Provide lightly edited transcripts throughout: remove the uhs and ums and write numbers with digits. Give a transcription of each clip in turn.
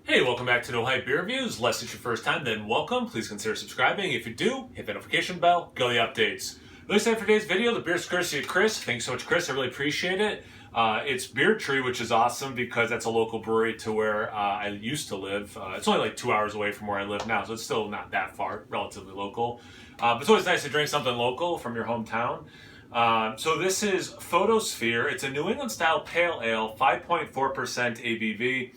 Hey, welcome back to No Hype Beer Reviews. Unless it's your first time, then welcome. Please consider subscribing. If you do, hit the notification bell, go to the updates. Really excited for today's video. The beer's courtesy of Chris. Thanks so much, Chris. I really appreciate it. It's Beer Tree, which is awesome because that's a local brewery to where I used to live. It's only like 2 hours away from where I live now, so it's still not that far, relatively local. But it's always nice to drink something local from your hometown. So this is Photosphere. It's a New England style pale ale, 5.4% ABV.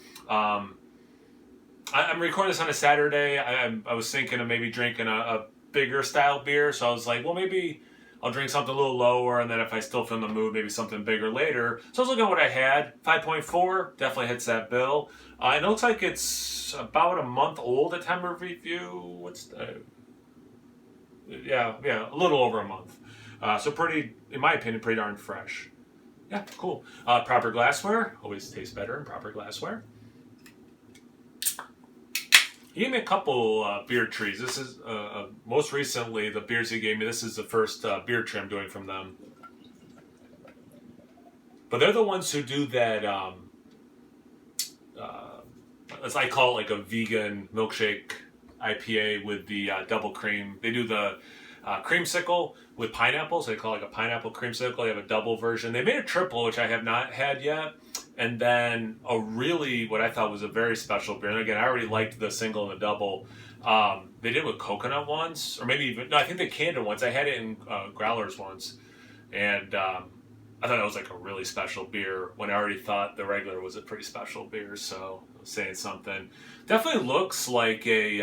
I'm recording this on a Saturday. I was thinking of maybe drinking a bigger style beer, so I was like, well, maybe I'll drink something a little lower, and then if I still feel in the mood, maybe something bigger later. So I was looking at what I had. 5.4 definitely hits that bill. It looks like it's about a month old at time of review. What's the... Yeah, a little over a month. So pretty, in my opinion, pretty darn fresh. Yeah, cool. Proper glassware. Always tastes better in proper glassware. He gave me a couple beer trees. This is, most recently, the beers he gave me, this is the first beer tree I'm doing from them. But they're the ones who do that, as I call it, like a vegan milkshake IPA with the double cream. They do the creamsicle with pineapple, so they call it like a pineapple creamsicle. They have a double version. They made a triple, which I have not had yet. And then a really, what I thought was a very special beer. And again, I already liked the single and the double. They did it with coconut once, or maybe even, no, I think they canned it once. I had it in growlers once. And I thought that was like a really special beer when I already thought the regular was a pretty special beer. So I was saying something. Definitely looks like a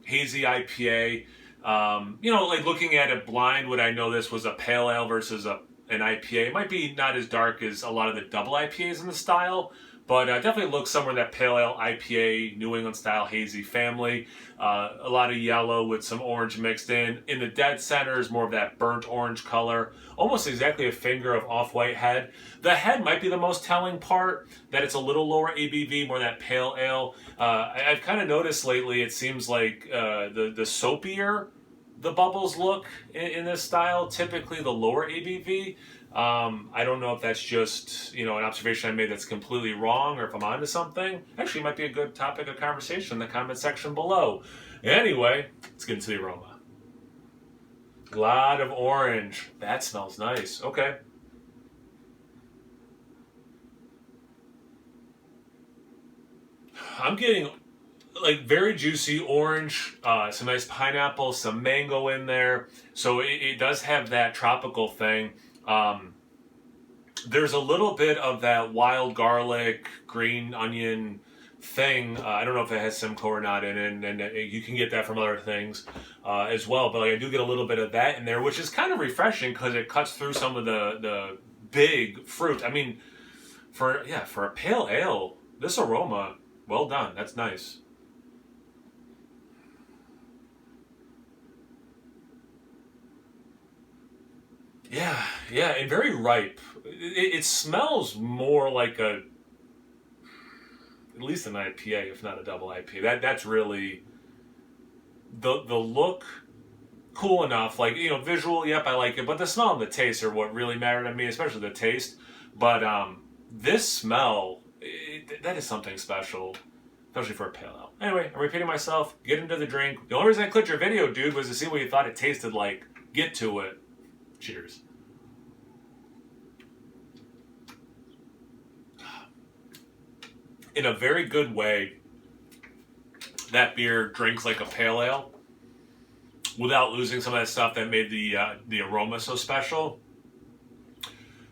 hazy IPA. Like looking at it blind, would I know this was a pale ale versus an IPA? It might be not as dark as a lot of the double IPAs in the style, but definitely looks somewhere in that pale ale IPA, New England style hazy family. A lot of yellow with some orange mixed in. In the dead center is more of that burnt orange color, almost exactly a finger of off-white head. The head might be the most telling part, that it's a little lower ABV, more that pale ale. I've kind of noticed lately, it seems like the soapier the bubbles look in this style, typically the lower ABV. I don't know if that's just, an observation I made that's completely wrong, or if I'm onto something. Actually, it might be a good topic of conversation in the comment section below. Anyway, let's get into the aroma. A lot of orange. That smells nice. Okay. I'm getting like very juicy orange, some nice pineapple, some mango in there. So it does have that tropical thing. There's a little bit of that wild garlic, green onion thing. I don't know if it has Simcoe or not in it, and you can get that from other things as well. But like, I do get a little bit of that in there, which is kind of refreshing because it cuts through some of the big fruit. I mean, for a pale ale, this aroma, well done. That's nice. Yeah, and very ripe. It smells more like at least an IPA, if not a double IPA. That's really the look, cool enough. Like, visual, yep, I like it, but the smell and the taste are what really matter to me, especially the taste. But this smell, that is something special, especially for a pale ale. Anyway, I'm repeating myself. Get into the drink. The only reason I clicked your video, dude, was to see what you thought it tasted like. Get to it. Cheers. In a very good way, that beer drinks like a pale ale without losing some of that stuff that made the aroma so special.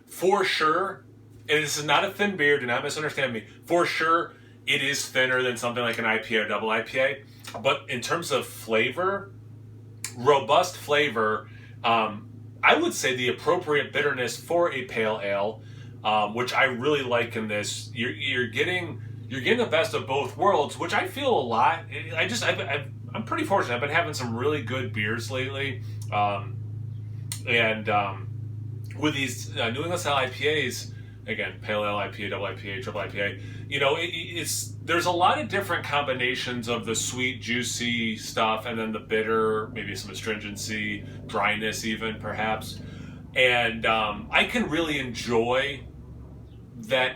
For sure, and this is not a thin beer, do not misunderstand me. For sure, it is thinner than something like an IPA or double IPA. But in terms of flavor, robust flavor, I would say the appropriate bitterness for a pale ale, which I really like in this. You're getting the best of both worlds, which I feel a lot. I'm pretty fortunate. I've been having some really good beers lately, and with these New England style IPAs, again, pale ale IPA, double IPA, triple IPA. There's a lot of different combinations of the sweet, juicy stuff, and then the bitter, maybe some astringency, dryness, even perhaps. And I can really enjoy that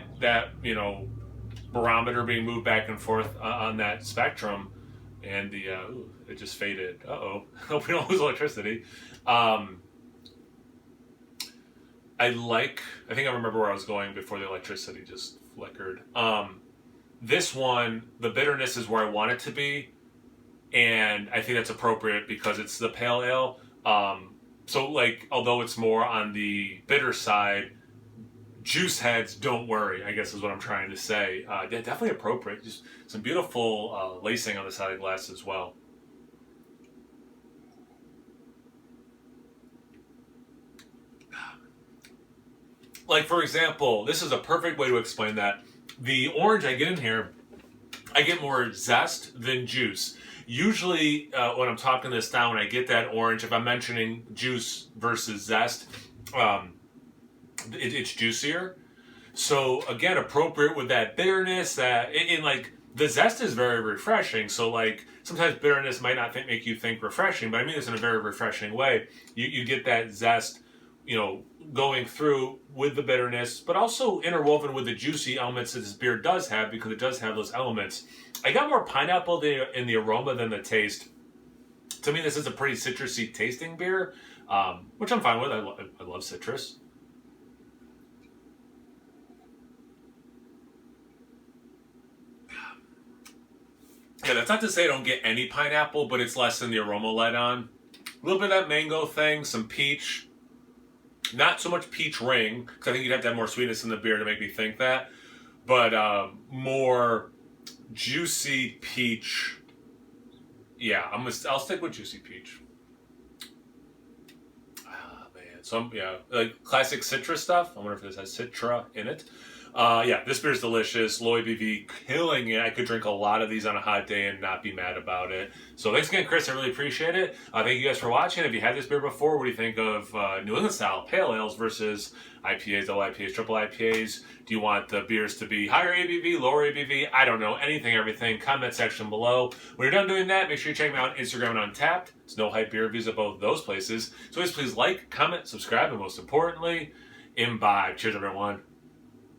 barometer being moved back and forth on that spectrum, and the it just faded. Hope we don't lose electricity. I think I remember where I was going before the electricity just flickered. This one, the bitterness is where I want it to be, and I think that's appropriate because it's the pale ale. So like, although it's more on the bitter side, juice heads, don't worry, I guess is what I'm trying to say. Yeah, definitely appropriate. Just some beautiful lacing on the side of the glass as well. Like, for example, this is a perfect way to explain that. The orange I get in here, I get more zest than juice. Usually, when I'm talking this down, I get that orange. If I'm mentioning juice versus zest, it's juicier. So again, appropriate with that bitterness. That in like the zest is very refreshing. So like sometimes bitterness might not make you think refreshing, but I mean this in a very refreshing way. You get that zest, going through with the bitterness, but also interwoven with the juicy elements that this beer does have, because it does have those elements. I got more pineapple in the aroma than the taste. To me, this is a pretty citrusy tasting beer, which I'm fine with. I love citrus. Yeah, that's not to say I don't get any pineapple, but it's less than the aroma let on. A little bit of that mango thing, some peach. Not so much peach ring, because I think you'd have to have more sweetness in the beer to make me think that. But more juicy peach. Yeah, I'll stick with juicy peach. Ah, man. Like classic citrus stuff. I wonder if this has citra in it. Yeah, this beer's delicious. Low ABV, killing it. I could drink a lot of these on a hot day and not be mad about it. So thanks again, Chris. I really appreciate it. Thank you guys for watching. If you had this beer before, what do you think of New England style pale ales versus IPAs, double IPAs, triple IPAs? Do you want the beers to be higher ABV, lower ABV? I don't know. Anything, everything. Comment section below. When you're done doing that, make sure you check me out on Instagram and Untappd. It's No Hype Beer Reviews at both those places. So please like, comment, subscribe, and most importantly, imbibe. Cheers, everyone.